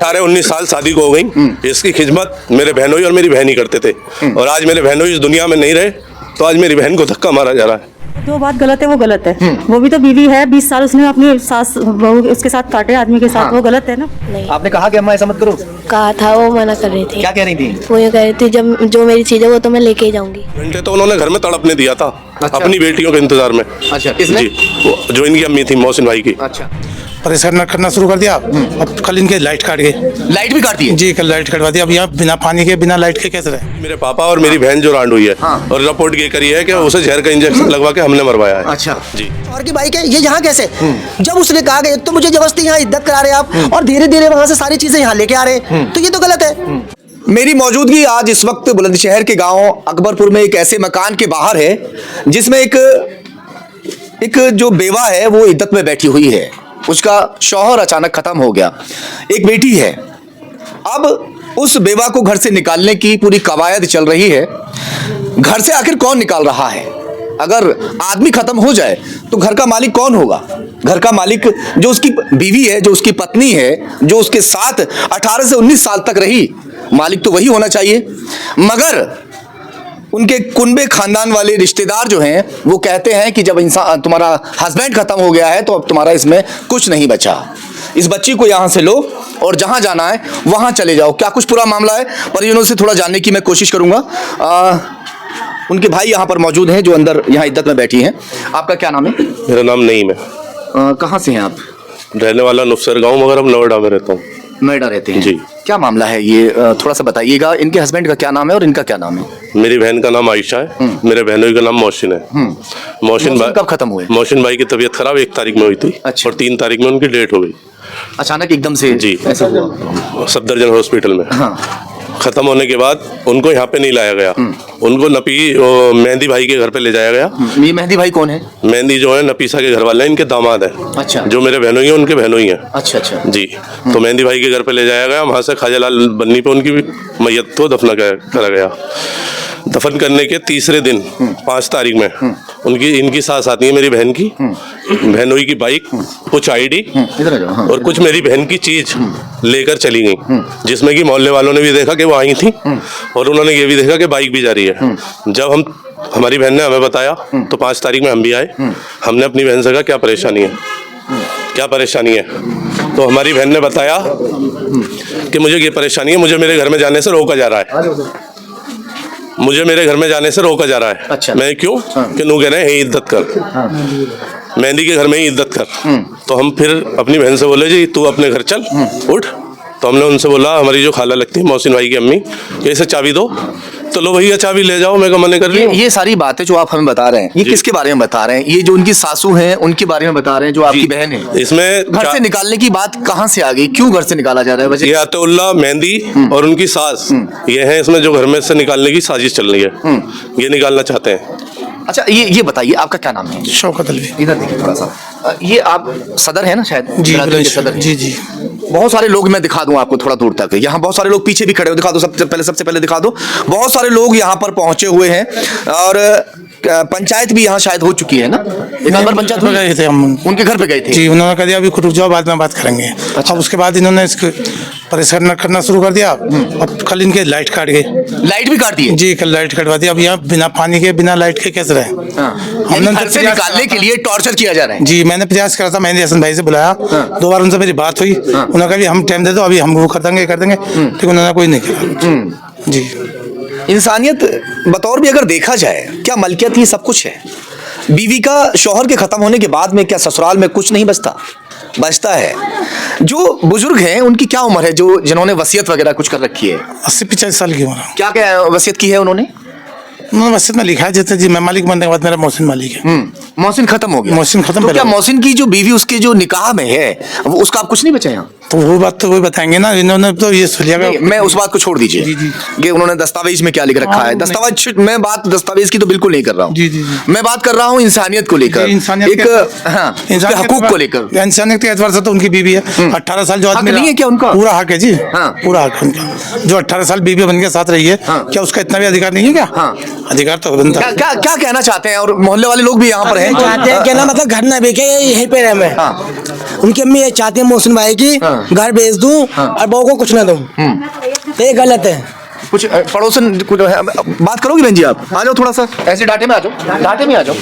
18-19 साल शादी को हो गई। इसकी खिदमत मेरे बहनोई और मेरी बहन ही करते थे, और आज मेरे बहनोई इस दुनिया में नहीं रहे तो आज मेरी बहन को धक्का मारा जा रहा है। जो बात गलत है वो गलत है। वो भी तो बीवी है, 20 साल उसने अपनी सास बहू उसके साथ काटे आदमी के साथ। वो गलत है ना। नहीं, आपने कहा कि अम्मा ऐसा मत करो? कहा था, वो मना कर रही थी। क्या कह रही थी? वो ये कह रही थी जब जो मेरी चीज है वो तो मैं लेके ही जाऊंगी। घंटे तो उन्होंने घर में तड़पने दिया था। अच्छा। अपनी बेटियों के इंतजार में। अच्छा, किसने? जी, जो इनकी अम्मी थी, मोहसिन भाई की। अच्छा, परेशान करना शुरू कर दिया। अब कल इनके लाइट काट गए। लाइट भी काटती है? जी, कल लाइट कटवा दिया। अब यहाँ बिना पानी के बिना लाइट के कैसे रहे? मेरे पापा और मेरी बहन जो रांड हुई है, हाँ। और रिपोर्ट ये करी है कि उसे जहर का इंजेक्शन लगवा के हमने मरवाया है। अच्छा जी। और की बाइक है ये यहाँ कैसे? जब उसने कहा कि एक तो मुझे जबरदस्ती यहाँ इज्जत करा रहे आप, और धीरे धीरे वहां से सारी चीजें यहाँ लेके आ रहे हैं, तो ये तो गलत है। मेरी मौजूदगी आज इस वक्त बुलंदशहर के गांव अकबरपुर में एक ऐसे मकान के बाहर है जिसमें एक जो बेवा है वो इद्दत में बैठी हुई है। उसका शौहर अचानक खत्म हो गया, एक बेटी है। अब उस बेवा को घर से निकालने की पूरी कवायद चल रही है। घर से आखिर कौन निकाल रहा है? अगर आदमी खत्म हो जाए तो घर का मालिक कौन होगा? घर का मालिक जो उसकी बीवी है, जो उसकी पत्नी है, जो उसके साथ 18 से 19 साल तक रही, मालिक तो वही होना चाहिए। मगर उनके कुनबे खानदान वाले रिश्तेदार जो हैं वो कहते हैं कि जब इंसान तुम्हारा हस्बैंड खत्म हो गया है तो अब तुम्हारा इसमें कुछ नहीं बचा। इस बच्ची को यहाँ से लो और जहाँ जाना है वहाँ चले जाओ। क्या कुछ पूरा मामला है, परिजनों से थोड़ा जानने की मैं कोशिश करूँगा। उनके भाई यहाँ पर मौजूद हैं जो अंदर यहाँ इद्दत में बैठी हैं। आपका क्या नाम है? मेरा नाम नईम है। कहाँ से हैं आप? रहने वाला नुफसर गाँव, मगर अब नोएडा में रहता हूँ। नोएडा रहते हैं जी। क्या मामला है ये, थोड़ा सा बताइएगा। इनके हस्बैंड का क्या नाम है और इनका क्या नाम है? मेरी बहन का नाम आयशा है, मेरे बहनोई का नाम मोहसिन है। मोहसिन भाई कब खत्म हुए? मोहसिन भाई की तबीयत खराब 1 तारीख में हुई थी। अच्छा। और 3 तारीख में उनकी डेट हो गई अचानक एकदम से? जी। ऐसा हुआ? सफदरजंग हॉस्पिटल में। हाँ। खत्म होने के बाद उनको यहाँ पे नहीं लाया गया, उनको मेहंदी भाई के घर पे ले जाया गया। ये मेहंदी भाई कौन है? मेहंदी जो है नपीसा के घर वाले हैं, इनके दामाद हैं। अच्छा। जो मेरे बहनोई हैं उनके बहनोई हैं। अच्छा अच्छा जी। तो मेहंदी भाई के घर पे ले जाया गया, वहाँ से ख्वाजालाल बन्नी पे उनकी मैयत को दफना करा गया। दफन करने के तीसरे दिन 5 तारीख में इनकी सास आती है, मेरी बहन की बहनोई की बाइक, कुछ आईडी और कुछ मेरी बहन की चीज लेकर चली गई, जिसमें कि मोहल्ले वालों ने भी देखा कि वो आई थी और उन्होंने ये भी देखा कि बाइक भी जा रही है। जब हमारी बहन ने हमें बताया तो 5 तारीख में हम भी आए। हमने अपनी बहन से कहा क्या परेशानी है, क्या परेशानी है? तो हमारी बहन ने बताया कि मुझे ये परेशानी है, मुझे मेरे घर में जाने से रोका जा रहा है, मुझे मेरे घर में जाने से रोका जा रहा है। अच्छा। मैं क्यों? कि नू कह रहे हैं इज्जत कर, मेहंदी के घर में ही इज्जत कर। तो हम फिर अपनी बहन से बोले जी तू अपने घर चल, उठ। तो हमने उनसे बोला, हमारी जो खाला लगती है मोहसिन भाई की अम्मी, इसे चाबी दो। तो लो भैया चाबी ले जाओ, मैं मना कर रही हूँ। ये सारी बातें जो आप हमें बता रहे हैं ये किसके बारे में बता रहे हैं? ये जो उनकी सासू हैं उनके बारे में बता रहे हैं, जो आपकी बहन है? इसमें घर से निकालने की बात कहाँ से आ गई? क्यों घर से निकाला जा रहा है वजह? ये अतउल्ला, मेहंदी और उनकी सास ये है इसमें जो घर में से निकालने की साजिश चल रही है, ये निकालना चाहते हैं। अच्छा, ये बताइए आपका क्या नाम है? शौकत अलवी। इधर देखिए थोड़ा सा। ये आप सदर है ना शायद? जी सदर है। जी जी। बहुत सारे लोग, मैं दिखा दूं आपको थोड़ा दूर तक, यहाँ बहुत सारे लोग पीछे भी खड़े हो, दिखा दो सबसे पहले दिखा दो। बहुत सारे लोग यहाँ पर पहुंचे हुए हैं और पंचायत भी यहाँ शायद हो चुकी है ना? एक बार पंचायत हो गए थे हम, उनके घर पे गए थे जी। उन्होंने कह दिया अभी रुक जाओ, बाद में बात करेंगे। अच्छा। अब उसके बाद इन्होंने इसको परेशान करना शुरू कर दिया। अब कल इनके लाइट काट गए। लाइट भी काट दी है? जी, कल लाइट कटवा दिया। अब यहाँ बिना पानी के बिना लाइट के कैसे रहे? हमने घर से निकालने के लिए टॉर्चर किया जा रहा है? जी, मैंने प्रयास करा था, मेहंदी हसन भाई से बुलाया। 2 बार उनसे मेरी बात हुई। उन्होंने कहा हम टाइम दे दो, अभी हम वो कर देंगे लेकिन उन्होंने कोई नहीं किया। जी। इंसानियत बतौर भी अगर देखा जाए, क्या मलकियत ही सब कुछ है? बीवी का शौहर के खत्म होने के बाद में क्या ससुराल में कुछ नहीं बचता है? जो बुजुर्ग हैं उनकी क्या उम्र है, जो जिन्होंने वसीयत वगैरह कुछ कर रखी है? 80-85 साल की उम्र। क्या क्या वसीयत की है उन्होंने? वसीयत में लिखा है जैसे जी मैं मालिक बनने के बाद मेरा मोहसिन मालिक है। मोहसिन खत्म हो गया? मोहसिन खत्म। तो क्या मोहसिन की जो बीवी उसके जो निकाह में है वो उसका आप कुछ नहीं बचा यहाँ? तो वो बात तो वही बताएंगे ना, इन्होंने तो ये सुलिया। मैं उस बात को छोड़ दीजिए कि उन्होंने दस्तावेज में क्या लिख रखा है। दस्तावेज, मैं बात दस्तावेज की तो बिल्कुल नहीं कर रहा हूँ। मैं बात कर रहा हूँ इंसानियत को लेकर, एक हकूक को लेकर। इंसानियत के एतबार से तो उनकी बीवी है। 18 साल जो आदमी नहीं है क्या उनका? पूरा हक है जी, पूरा हक उनका। जो 18 साल बीवी बन के साथ रही है, क्या उसका इतना भी अधिकार नहीं है क्या? अधिकार तो बनता है। क्या कहना चाहते हैं? और मोहल्ले वाले लोग भी यहाँ पर हैं, चाहते हैं क्या ना, मतलब घर ना बेचे, यहीं पे रहे। उनकी अम्मी ये चाहती है मोहसिन भाई की हाँ। घर भेज दूं और बहू को कुछ ना दूं, ये गलत है। कुछ पड़ोसन कुछ है, बात करोगे बहन जी? आप आ जाओ, थोड़ा सा ऐसे डांटे में आ जाओ, डांटे में आ जाओ।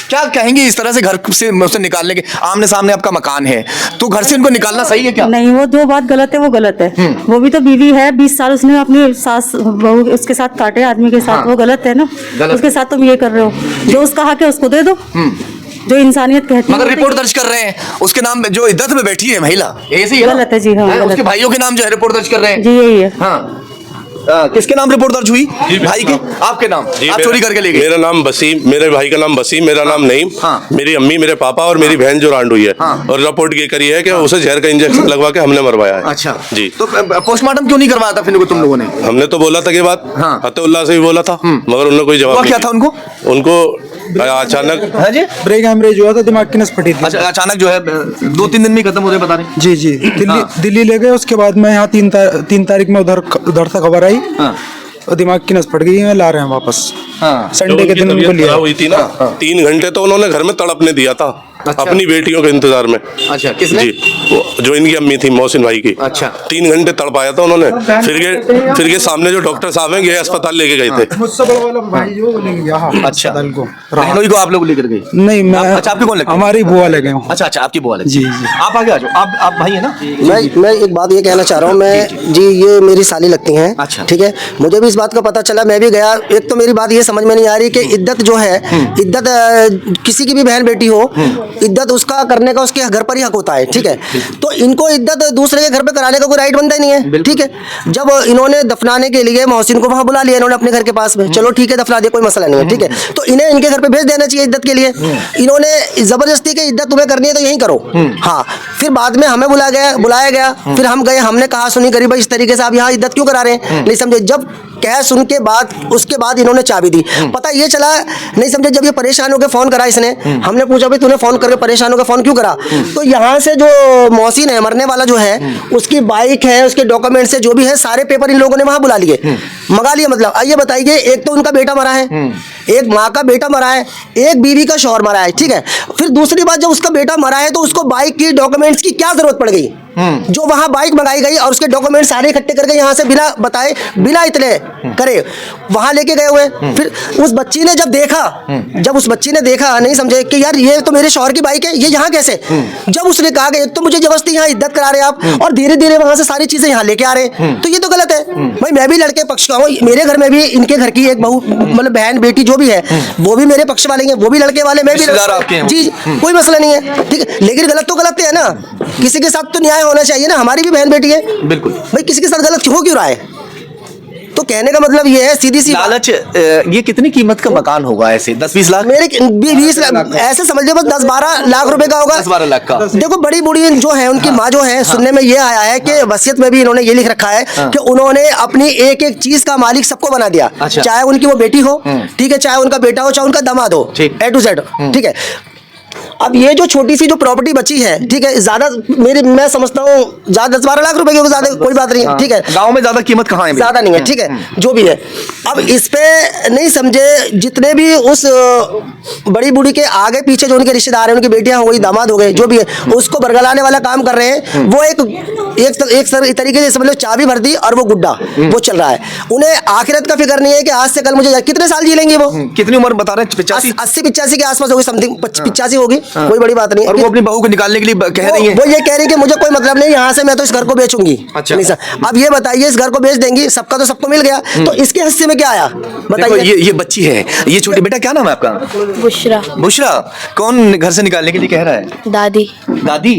क्या कहेंगे इस तरह से घर से उसे निकालने के? आमने सामने आपका मकान है तो घर से उनको निकालना सही है क्या? नहीं, वो जो बात गलत है वो गलत है। वो भी तो बीवी है, 20 साल उसने अपनी सास बहू उसके साथ काटे, आदमी के साथ। हाँ। वो गलत है ना, गलत। उसके साथ तुम ये कर रहे हो। जो उसका हक है उसको दे दो, जो इंसानियत कहती है। मगर रिपोर्ट दर्ज कर रहे हैं उसके नाम जो इद्दत में बैठी है महिला, ऐसे ही है ना? गलत है जी, हाँ, हैं? गलत उसके है। भाइयों के नाम जो है रिपोर्ट दर्ज कर रहे हैं। जी यही है। हाँ। किसके नाम रिपोर्ट दर्ज हुई? भाई के? आपके नाम? आप चोरी करके ले गए? मेरा नाम वसीम, मेरे भाई का नाम वसीम, मेरा नाम नईम। हाँ। मेरी अम्मी, मेरे पापा और मेरी बहन जो रांड हुई है। हाँ। और रिपोर्ट ये करी है कि उसे जहर का इंजेक्शन लगवा के हमने मरवाया है। अच्छा जी। तो पोस्टमार्टम क्यों नहीं करवाया था फिर तुम लोगों ने? हमने तो बोला था ये बात, हाँ। फतेहुल्लाह से भी बोला था, मगर उन्होंने कोई जवाब हुआ नहीं क्या था उनको? उनको अचानक हाँ जी। ब्रेक हेमरेज हुआ था, दिमाग की नस फटी थी। अच्छा, अचानक जो है 2-3 दिन में खत्म हो गए बता रहे? जी जी, दिल्ली ले गए। उसके बाद मैं यहाँ 3 तारीख में उधर से खबर आई हाँ। और दिमाग की नस फट गई है, ला रहे हैं वापस। हाँ। संडे के दिन उनको लिया। हुई थी ना, 3 घंटे तो उन्होंने घर में तड़पने दिया था। अच्छा। अपनी बेटियों के इंतजार में। अच्छा, किसने? जी, वो जो इनकी अम्मी थी, मोहसिन भाई की। अच्छा। 3 घंटे तड़पाया था उन्होंने। फिर के सामने जो डॉक्टर साहब हैं ये अस्पताल लेके गए थे। मुझसे बड़ा वाला भाई जो वो लेके गया। हाँ, अच्छा। अस्पताल को। बहनोई को आप लोग लेकर गए? नहीं, मैं अच्छा, आपके कौन लगते हैं? हमारी बुआ ले गए हूँ। अच्छा अच्छा, आपकी बुआ लगती जी, है। जी। आप आगे आ जाओ, आप भाई है ना? मैं एक बात ये कहना चाह रहा हूँ, मैं जी ये मेरी साली लगती हैं। अच्छा। ठीक है, मुझे भी इस बात का पता चला, मैं भी गया। एक तो मेरी बात ये समझ में नहीं आ रही कि इद्दत जो है, इद्दत किसी की भी बहन बेटी हो, इद्दत उसका करने का उसके घर पर ही हक होता है। ठीक है, तो इनको इद्दत दूसरे के घर पे कराने का कोई राइट बनता ही नहीं है। ठीक है, जब इन्होंने दफनाने के लिए मोहसिन को वहां बुला लिया इन्होंने अपने घर के पास में, चलो ठीक है दफना दिया, कोई मसला नहीं है। ठीक है, तो इन्हें इनके घर पे भेज देना चाहिए इद्दत के लिए। इन्होंने जबरदस्ती की इद्दत तुम्हें करनी है तो यही करो। हाँ, फिर बाद में हमें बुलाया गया, फिर हम गए, हमने कहा सुनी करी भाई इस तरीके से आप यहाँ इद्दत क्यों करा रहे हैं, नहीं समझे। जब कह सुन के बाद उसके बाद इन्होंने चाबी दी, पता ये चला नहीं समझे। जब ये परेशान होकर फोन करा इसने, हमने पूछा भाई तूने फोन करके परेशान होकर फोन क्यों करा, तो यहाँ से जो मोहसिन है मरने वाला जो है, उसकी बाइक है, उसके डॉक्यूमेंट्स है, जो भी है सारे पेपर इन लोगों ने वहां बुला लिए, मंगा लिए। मतलब आइए बताइए, एक तो उनका बेटा मरा है, एक माँ का बेटा मरा है, एक बीवी का शौहर मरा है। ठीक है, फिर दूसरी बात, जब उसका बेटा मरा है तो उसको बाइक की डॉक्यूमेंट्स की क्या जरूरत पड़ गई? जो वहां बाइक मंगाई गई और उसके डॉक्यूमेंट सारे इकट्ठे करके यहाँ से बिना बताए, बिना इतने करे वहां लेके गए हुए। फिर उस बच्ची ने जब उस बच्ची ने देखा, नहीं समझे कि यार ये तो मेरे शौहर की बाइक है, ये यहाँ कैसे? जब उसने कहा कि तो मुझे जबरदस्ती यहाँ इद्दत करा रहे आप और धीरे धीरे वहां से सारी चीजें यहाँ लेके आ रहे हैं, तो ये तो गलत है। भाई मैं भी लड़के पक्ष का हूँ, मेरे घर में भी इनके घर की एक बहू, मतलब बहन बेटी जो भी है, वो भी मेरे पक्ष वाले हैं, वो भी लड़के वाले, मैं भी रिश्तेदार आपके हैं। जी, कोई मसला नहीं है। ठीक है, लेकिन गलत तो गलत है ना, किसी के साथ तो न्याय होना चाहिए ना। हमारी भी बहन बेटी है, बिल्कुल। भाई किसी के साथ गलत हो क्यों रहा है? तो कहने का मतलब ये है, सीधी सी बात। लालच, ये कितनी कीमत का मकान होगा? ऐसे 10-20 लाख? मेरे 20 लाख ऐसे समझ लो, बस 10-12 लाख रुपए का होगा। 10-12 लाख का। देखो बड़ी बूढ़ी जो है, उनकी माँ जो है, सुनने में ये आया है कि वसीयत में भी इन्होंने ये लिख रखा है कि उन्होंने अपनी एक एक चीज का मालिक सबको बना दिया। अच्छा। चाहे उनकी वो बेटी हो, ठीक है, चाहे उनका बेटा हो, चाहे उनका दामाद हो, ठीक। A to Z। ठीक है, अब ये जो छोटी सी जो प्रॉपर्टी बची है, ठीक है, ज्यादा मैं समझता हूँ ज्यादा 10-12 लाख रुपए की होगी, ज्यादा कोई बात नहीं है। ठीक है, गांव में ज्यादा कीमत कहाँ है? ज्यादा नहीं है। ठीक है, जो भी है, अब इस पे नहीं समझे, जितने भी उस बड़ी बूढ़ी के आगे पीछे जो उनके रिश्तेदार हैं, उनकी बेटियां हो गई, दामाद हो गए, जो भी है, उसको बरगलाने वाला काम कर रहे हैं। वो एक तरीके से समझ लो चाबी भर दी और वो गुड्डा वो चल रहा है। उन्हें आखिरत का फिक्र नहीं है कि आज से कल मुझे कितने साल जी लेंगे वो। कितनी उम्र बता रहे हैं? 80-85 के आसपास होगी, समथिंग 85 होगी, कोई बड़ी बात नहीं है। और वो अपनी बहू को निकालने के लिए कह रही है? वो ये कह रही है कि मुझे कोई मतलब नहीं, यहाँ से मैं तो इस घर को बेचूंगी। अच्छा। नहीं सर, अब ये बताइए, इस घर को बेच देंगी, सबका तो सबको मिल गया, तो इसके हिस्से में क्या आया देखो, बताइए। ये बच्ची है, ये छोटी, बेटा क्या नाम है आपका? बुशरा। बुशरा। कौन घर से निकालने के लिए कह रहा है? दादी। दादी?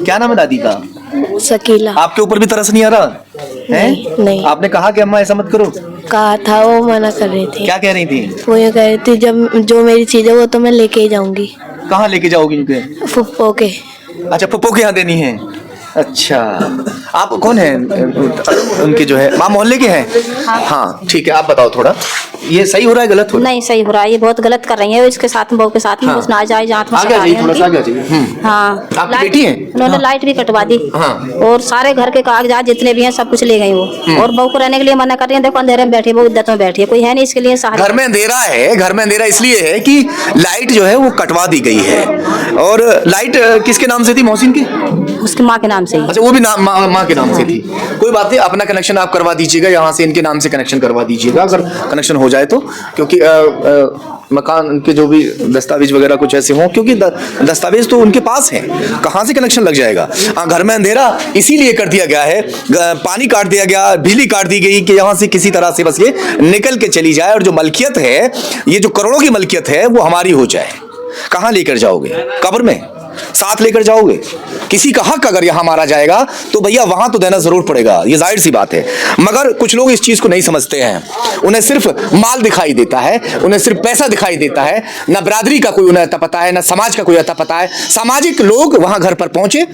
क्या नाम है दादी का? शकीला। आपके ऊपर भी तरस नहीं आ रहा है? नहीं। आपने कहा कि अम्मा ऐसा मत करो? कहा था, वो मना कर रही थी। क्या कह रही थी? वो ये कह रही थी जब जो मेरी चीज है वो तो मैं लेके ही जाऊंगी। कहाँ लेके जाओगी उनके? फुप्पो के। अच्छा, पप्पो के यहाँ देनी है। अच्छा, आप कौन है? उनके जो है माँ मोहल्ले के हैं? हाँ, ठीक है, आप बताओ थोड़ा। ये सही हो रहा है गलत हो रहा है? नहीं सही हो रहा है, ये बहुत गलत कर रही है इसके साथ, बहू के साथ में, हाँ। उस नाजायज आत्मा आगे आ जाइए, थोड़ा सा आगे आ जाइए। हाँ आपकी लाइट- बेटी है? उन्होंने हाँ। लाइट भी कटवा दी हाँ। और सारे घर के कागजात जितने भी हैं सब कुछ ले गई वो, और बहू को रहने के लिए मना कर रही है। देखो अंधेरे में बैठी, वो इद्दत में बैठी है, कोई है नहीं इसके लिए सहारा। घर में अंधेरा है, घर में अंधेरा इसलिए है कि लाइट जो है वो कटवा दी गई है। और लाइट किसके नाम से थी? मोहसिन की? उसकी माँ के नाम से ही। अच्छा, वो भी माँ के नाम से थी। कोई बात नहीं, अपना कनेक्शन आप करवा दीजिएगा, यहाँ से इनके नाम से कनेक्शन करवा दीजिएगा अगर कनेक्शन हो जाए तो, क्योंकि मकान के जो भी दस्तावेज वगैरह कुछ ऐसे हों, क्योंकि दस्तावेज तो उनके पास हैं, कहाँ से कनेक्शन लग जाएगा। घर में अंधेरा इसीलिए कर दिया गया है, पानी काट दिया गया, बिजली काट दी गई कि यहाँ से किसी तरह से बस ये निकल के चली जाए, और जो मलकियत है, ये जो करोड़ों की मलकियत है, वो हमारी हो जाए। कहाँ लेकर जाओगे? कब्र में साथ लेकर जाओगे? किसी का हक अगर यहां मारा जाएगा तो भैया वहां तो देना जरूर पड़ेगा, ये जाहिर सी बात है। मगर कुछ लोग इस चीज को नहीं समझते हैं, उन्हें सिर्फ माल दिखाई देता है, उन्हें सिर्फ पैसा दिखाई देता है, ना बरादरी का कोई उन्हें अता पता है, ना समाज का कोई अता पता है। सामाजिक लोग वहां घर पर पहुंचे,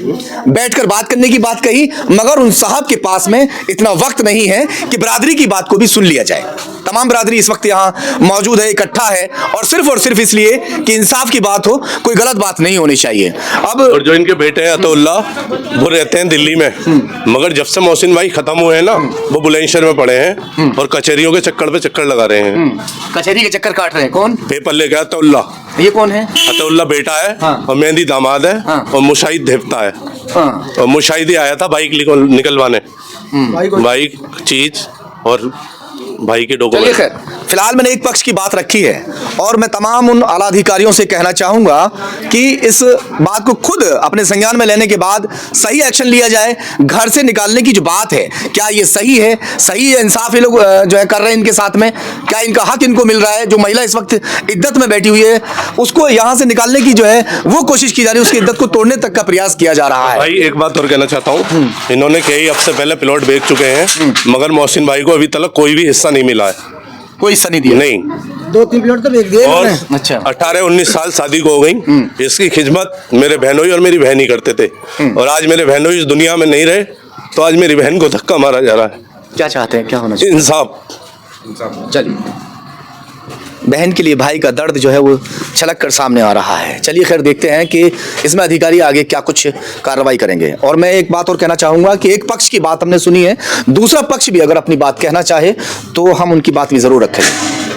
बैठकर बात करने की बात कही, मगर उन साहब के पास में इतना वक्त नहीं है कि बरादरी की बात को भी सुन लिया जाए। तमाम बरादरी इस वक्त यहाँ मौजूद है, इकट्ठा है, और सिर्फ इसलिए कि इंसाफ की बात हो, कोई गलत बात नहीं होनी चाहिए। अब और जो इनके बेटे हैं अतुल्ला, वो रहते हैं दिल्ली में, मगर जब से मोहसिन भाई खत्म हुए हैं ना, वो बुलंदशहर में पड़े हैं और कचहरियों के चक्कर पे चक्कर लगा रहे हैं। कचहरी के चक्कर काट रहे हैं। कौन? पेपर ले गया अतुल्ला। ये कौन है? अतुल्ला बेटा है, हाँ। और मेहंदी दामाद है, हाँ। और मुशाहिद देवता है। हाँ। और मुशाहिदी आया था बाइक निकलवाने, बाइक चीज और भाई के चलिए डॉक्यूमेंट। खैर, फिलहाल मैंने एक पक्ष की बात रखी है, और मैं तमाम उन आला अधिकारियों से कहना चाहूंगा कि इस बात को खुद अपने संज्ञान में लेने के बाद सही एक्शन लिया जाए। घर से निकालने की जो बात है, क्या ये सही है? सही है, इंसाफ ये लोग जो है कर रहे हैं इनके साथ में? क्या इनका हक इनको मिल रहा है? जो महिला इस वक्त इद्दत में बैठी हुई है, उसको यहाँ से निकालने की जो है वो कोशिश की जा रही है, उसकी इद्दत को तोड़ने तक का प्रयास किया जा रहा है। भाई एक बात और कहना चाहता हूँ, इन्होंने कई हफ्ते पहले प्लॉट बेच चुके हैं, मगर मोहसिन भाई को अभी तक कोई भी हिस्सा नहीं मिला है। कोई हिस्सा नहीं दिया? नहीं। 2-3 प्लॉट तो बेच दिए और इन्होंने। अच्छा। 18-19 साल शादी को हो गई, इसकी खिदमत मेरे बहनोई और मेरी बहन ही करते थे, और आज मेरे बहनोई इस दुनिया में नहीं रहे, तो आज मेरी बहन को धक्का मारा जा रहा है। क्या चाहते हैं, क्या होना चाहिए? इंसाफ। चलिए, बहन के लिए भाई का दर्द जो है वो छलक कर सामने आ रहा है। चलिए खैर, देखते हैं कि इसमें अधिकारी आगे क्या कुछ कार्रवाई करेंगे। और मैं एक बात और कहना चाहूंगा कि एक पक्ष की बात हमने सुनी है, दूसरा पक्ष भी अगर अपनी बात कहना चाहे तो हम उनकी बात भी जरूर रखेंगे।